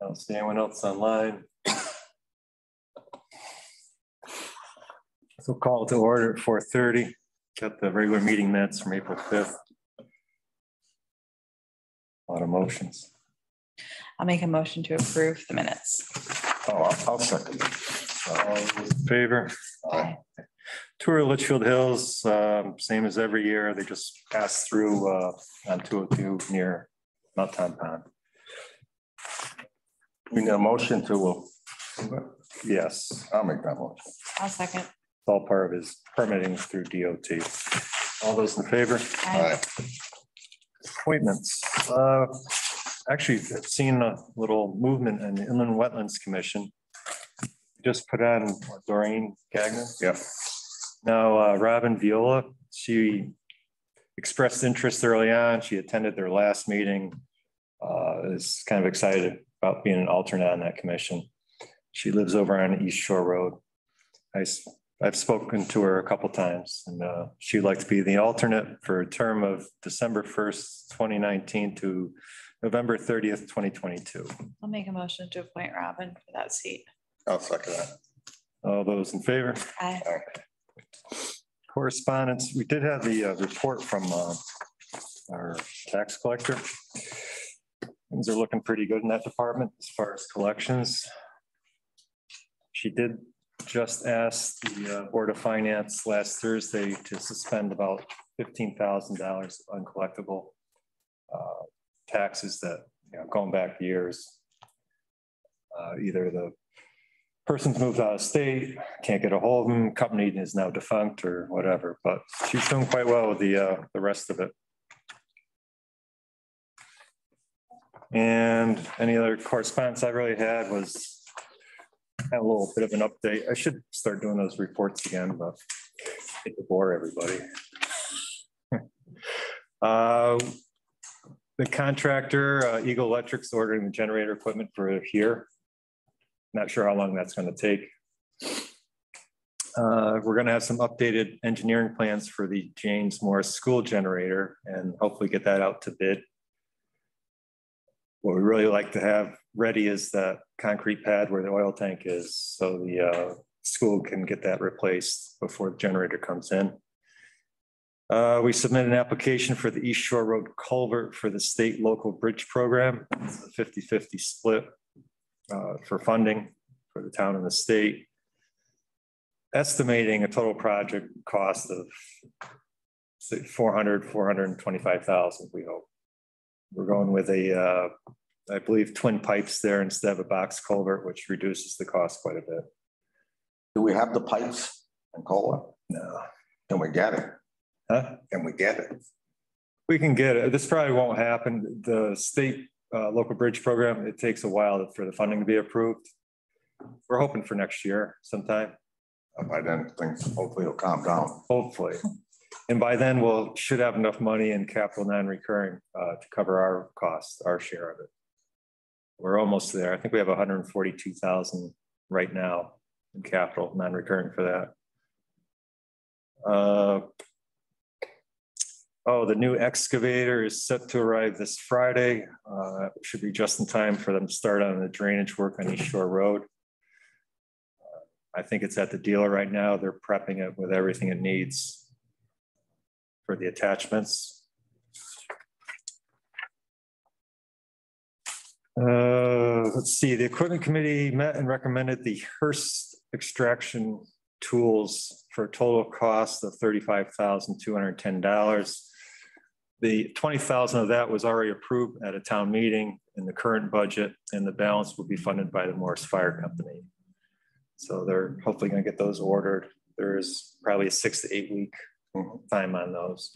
I don't see anyone else online. So call to order at 4:30. Got the regular meeting minutes from April 5th. A lot of motions. I'll make a motion to approve the minutes. Oh, I'll second it. All those in favor? Aye. Tour of Litchfield Hills, same as every year. They just pass through on 202 near Mount Tom Pond. We need a motion to, Yes, I'll make that motion. I'll second. it's all part of his permitting through DOT. All those in favor? Aye. Appointments. Actually, I've seen a little movement in the Inland Wetlands Commission. Just put on Doreen Gagnon. Yep. Now, Robin Viola, she expressed interest early on. She attended their last meeting. Is kind of excited about being an alternate on that commission. She lives over on East Shore Road. I've spoken to her a couple times, and she'd like to be the alternate for a term of December 1st, 2019 to November 30th, 2022. I'll make a motion to appoint Robin for that seat. I'll second that. All those in favor? Aye. Correspondence. We did have the report from our tax collector. Things are looking pretty good in that department as far as collections. She did just ask the Board of Finance last Thursday to suspend about $15,000 uncollectible taxes that, going back years. Either the person's moved out of state, can't get a hold of them, company is now defunct or whatever, but she's doing quite well with the rest of it. And any other correspondence I really had was a little bit of an update. I should start doing those reports again, but I hate to bore everybody. The contractor, Eagle Electric's ordering the generator equipment for here. Not sure how long that's going to take. We're going to have some updated engineering plans for the James Morris School generator and hopefully get that out to bid. What we really like to have ready is that concrete pad where the oil tank is, so the school can get that replaced before the generator comes in. We submitted an application for the East Shore Road culvert for the state local bridge program. It's a 50-50 split for funding for the town and the state. Estimating a total project cost of $425,000, we hope. We're going with a, I believe, twin pipes there instead of a box culvert, which reduces the cost quite a bit. Do we have the pipes in Cola? No. Can we get it? Huh? Can we get it? We can get it. This probably won't happen. The state local bridge program, it takes a while for the funding to be approved. We're hoping for next year sometime. By then, things hopefully will calm down. Hopefully. And by then should have enough money in capital non-recurring to cover our costs, our share of it. We're almost there. I think we have 142,000 right now in capital non-recurring for that. The new excavator is set to arrive this Friday. Should be just in time for them to start on the drainage work on East Shore Road. I think it's at the dealer right now. They're prepping it with everything it needs for the attachments. Let's see, the equipment committee met and recommended the Hearst extraction tools for a total cost of $35,210. The $20,000 of that was already approved at a town meeting in the current budget, and the balance will be funded by the Morris Fire Company. So they're hopefully going to get those ordered. There is probably a 6 to 8 week time on those.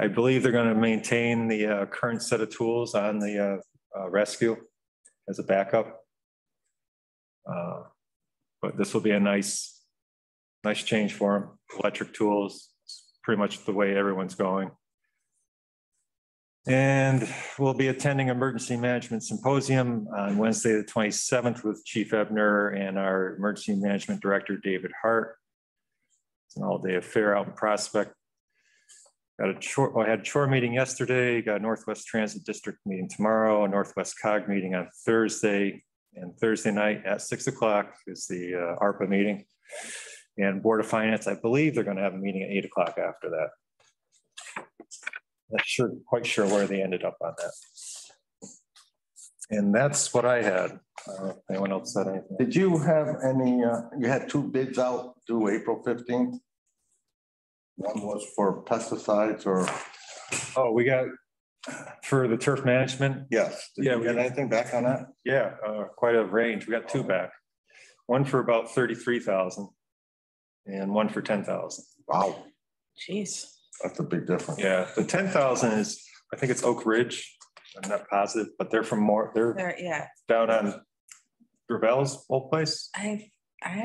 I believe they're going to maintain the current set of tools on the rescue as a backup. But this will be a nice change for them. Electric tools, it's pretty much the way everyone's going. And we'll be attending Emergency Management Symposium on Wednesday, the 27th with Chief Ebner and our Emergency Management Director, David Hart. It's an all-day affair out in Prospect. I had a chore meeting yesterday, got a Northwest Transit District meeting tomorrow, a Northwest COG meeting on Thursday, And Thursday night at 6 o'clock is the ARPA meeting. And Board of Finance, I believe they're going to have a meeting at 8 o'clock after that. Not sure, quite sure where they ended up on that. And that's what I had. Anyone else said anything? Did you have any, you had 2 bids out due April 15th? One was for pesticides or? Oh, we got for the turf management. Yes. Did Yeah, you get anything back on that? Yeah, quite a range. We got 2 back. One for about 33,000 and one for 10,000. Wow, Jeez. that's a big difference. Yeah, the 10,000 is, I think it's Oak Ridge. I'm not positive, but they're from they're There, yeah. down on Gravel's old place. I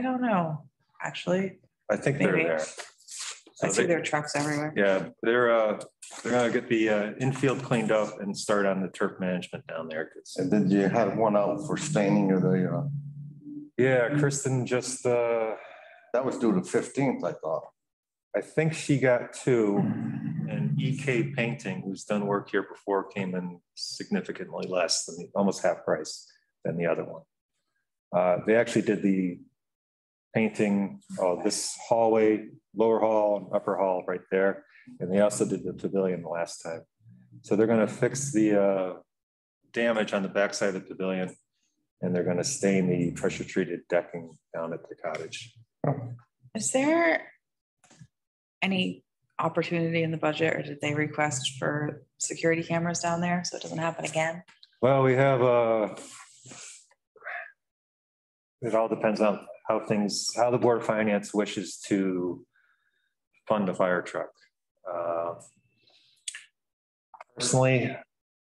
don't know, actually. I think they're Maybe. there. I So see their trucks everywhere. yeah, they're gonna get the infield cleaned up and start on the turf management down there. And did you have one out for staining of the, Yeah, Kristen just, that was due the 15th, I thought. I think she got 2, and EK Painting, who's done work here before, came in significantly less than almost half price than the other one. They actually did the painting of this hallway, lower hall and upper hall right there. And they also did the pavilion the last time. So they're going to fix the damage on the backside of the pavilion, and they're going to stain the pressure treated decking down at the cottage. Is there any opportunity in the budget, or did they request for security cameras down there so it doesn't happen again? Well, we have it all depends on how the Board of Finance wishes to fund a fire truck. Personally,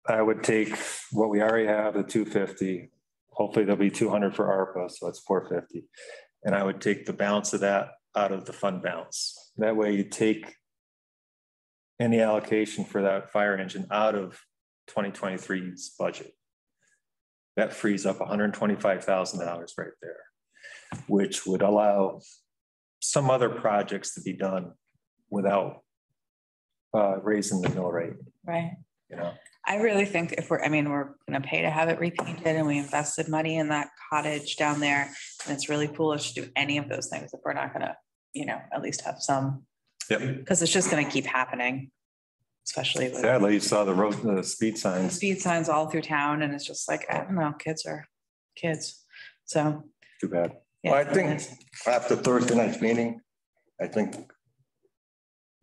I would take what we already have, the 250. Hopefully there'll be 200 for ARPA, so it's 450. And I would take the balance of that out of the fund balance. That way you take any allocation for that fire engine out of 2023's budget. That frees up $125,000 right there, which would allow some other projects to be done without raising the mill rate. Right. You know, I really think if we're going to pay to have it repainted, and we invested money in that cottage down there, and it's really foolish to do any of those things if we're not going to, at least have some. Yep. Because it's just going to keep happening, especially with Sadly, you saw the speed signs. speed signs all through town, and it's just like, I don't know, kids are kids. So. Too bad. Yeah, Well, I think after Thursday night's meeting, I think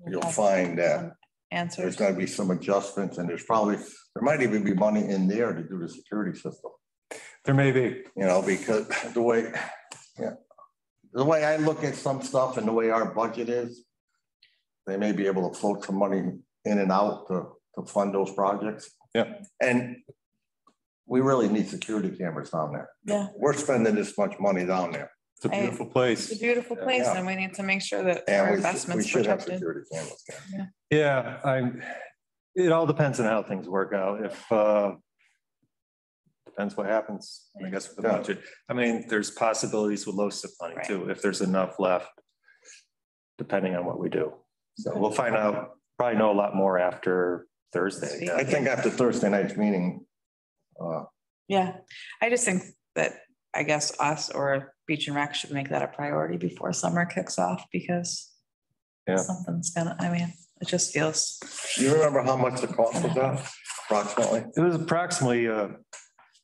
you'll find that there's answers. going to be some adjustments, and there might even be money in there to do the security system. There may be. Because the way I look at some stuff and the way our budget is, they may be able to float some money in and out to fund those projects. Yeah. And we really need security cameras down there. Yeah. We're spending this much money down there. It's a beautiful place. It's a beautiful place, Yeah. and we need to make sure that And our we investments should have protected. security cameras there. Yeah, it all depends on how things work out. If depends what happens, I guess, with the Yeah. budget. I mean, there's possibilities with LoSiP money Right. too, if there's enough left, depending on what we do. So we'll find out, probably know a lot more after Thursday. Yeah. I think after Thursday night's meeting, Yeah, I just think that I guess us or Beach and Rec should make that a priority before summer kicks off, because Yeah. something's it just feels. do you remember how much the cost was that approximately? It was approximately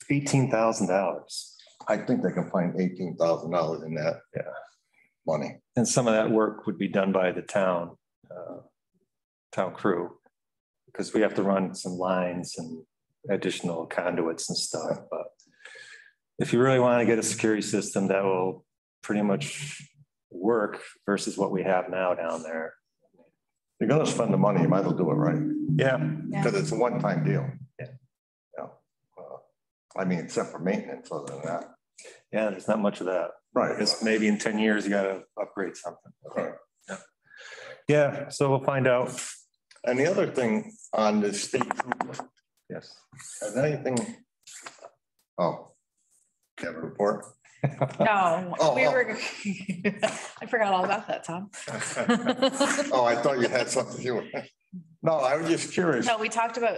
$18,000. I think they can find $18,000 in that money. And some of that work would be done by the town crew, because we have to run some lines and additional conduits and stuff. But if you really want to get a security system that will pretty much work versus what we have now down there. You're gonna spend the money, you might as well do it right, Yeah. because it's a one-time deal. Yeah. Except for maintenance, other than that. Yeah, there's not much of that. Right. Because maybe in 10 years, you got to upgrade something. Right. Yeah, so we'll find out. And the other thing on the state, Yes. has anything, you have a report? No, Oh, we oh. were, I forgot all about that, Tom. Oh, I thought you had something you were. No, I was just curious. No, we talked about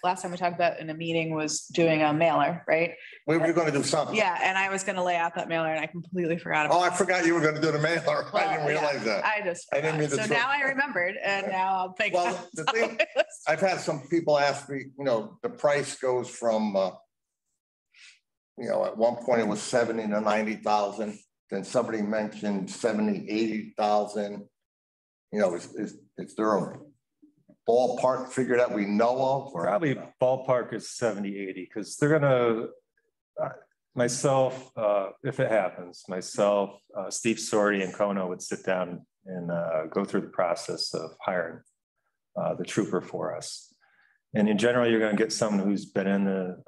last time we talked about in a meeting was doing a mailer, right? We were gonna do something. Yeah, and I was gonna lay out that mailer and I completely forgot Oh, about I forgot you were gonna do the mailer. I didn't realize that. I just I didn't mean forgot. to So throw- now I remembered and now I'll think. Well, the thing, I've had some people ask me, the price goes from, at one point it was 70 to 90,000. Then somebody mentioned 70, 80,000. Is there a ballpark figure that we know of? Or Probably ballpark is 70, 80, because they're gonna, myself, if it happens, myself, Steve Sorty and Kona would sit down and go through the process of hiring the trooper for us. And in general, you're gonna get someone who's been in the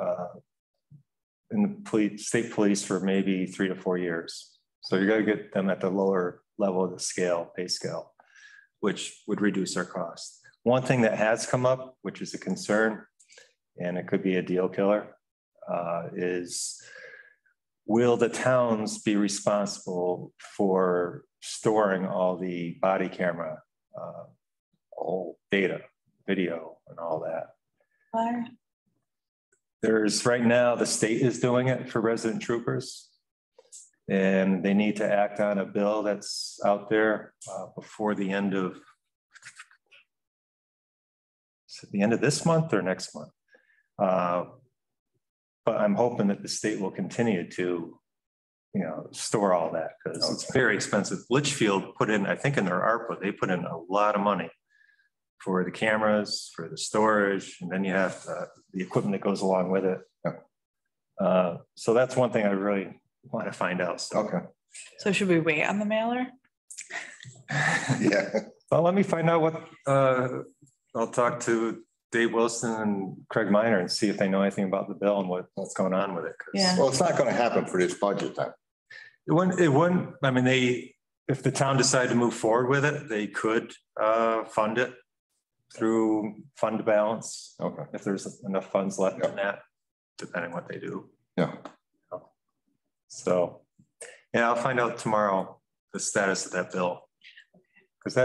state police for maybe 3 to 4 years. So you're gonna get them at the lower level of the pay scale, which would reduce our cost. One thing that has come up, which is a concern, and it could be a deal killer, is will the towns be responsible for storing all the body camera, all data, video, and all that? Why? There's right now, the state is doing it for resident troopers. And they need to act on a bill that's out there before the end of this month or next month. But I'm hoping that the state will continue to, store all that because it's very expensive. Litchfield put in, I think in their ARPA, they put in a lot of money for the cameras, for the storage, and then you have the equipment that goes along with it. So that's one thing I really want to find out. Okay. So should we wait on the mailer? Yeah. Well, let me find out what, I'll talk to Dave Wilson and Craig Miner and see if they know anything about the bill and what's going on with it. Yeah. Well, it's not going to happen for this budget then. It wouldn't, I mean, if the town decided to move forward with it, they could fund it through fund balance. Okay. If there's enough funds left in that, depending what they do. Yeah. So, yeah, I'll find out tomorrow the status of that bill. Because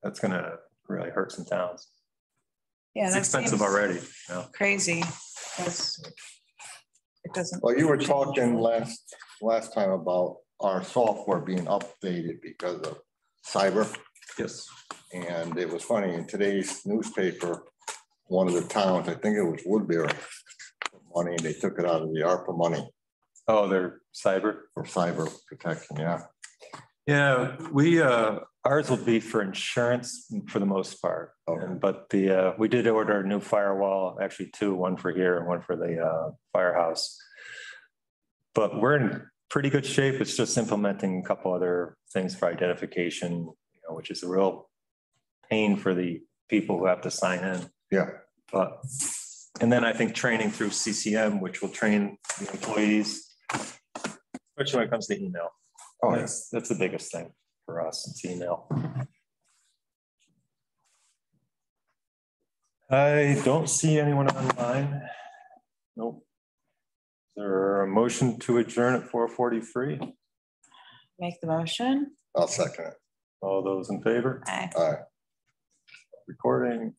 that's going to really hurt some towns. Yeah, It's that expensive seems already. crazy. It doesn't. Well, you were talking last time about our software being updated because of cyber. Yes. And it was funny, in today's newspaper, one of the towns, I think it was Woodbury, money, they took it out of the ARPA money. Oh, they're cyber? For cyber protection, yeah. Yeah, ours will be for insurance for the most part. Okay. But we did order a new firewall, actually two, one for here and one for the firehouse. But we're in pretty good shape. It's just implementing a couple other things for identification, which is a real pain for the people who have to sign in. Yeah. And then I think training through CCM, which will train the employees, especially when it comes to email. Oh, that's the biggest thing for us. It's email. I don't see anyone online. Nope. Is there a motion to adjourn at 4:43? Make the motion. I'll second it. All those in favor? Aye. All right. Recording.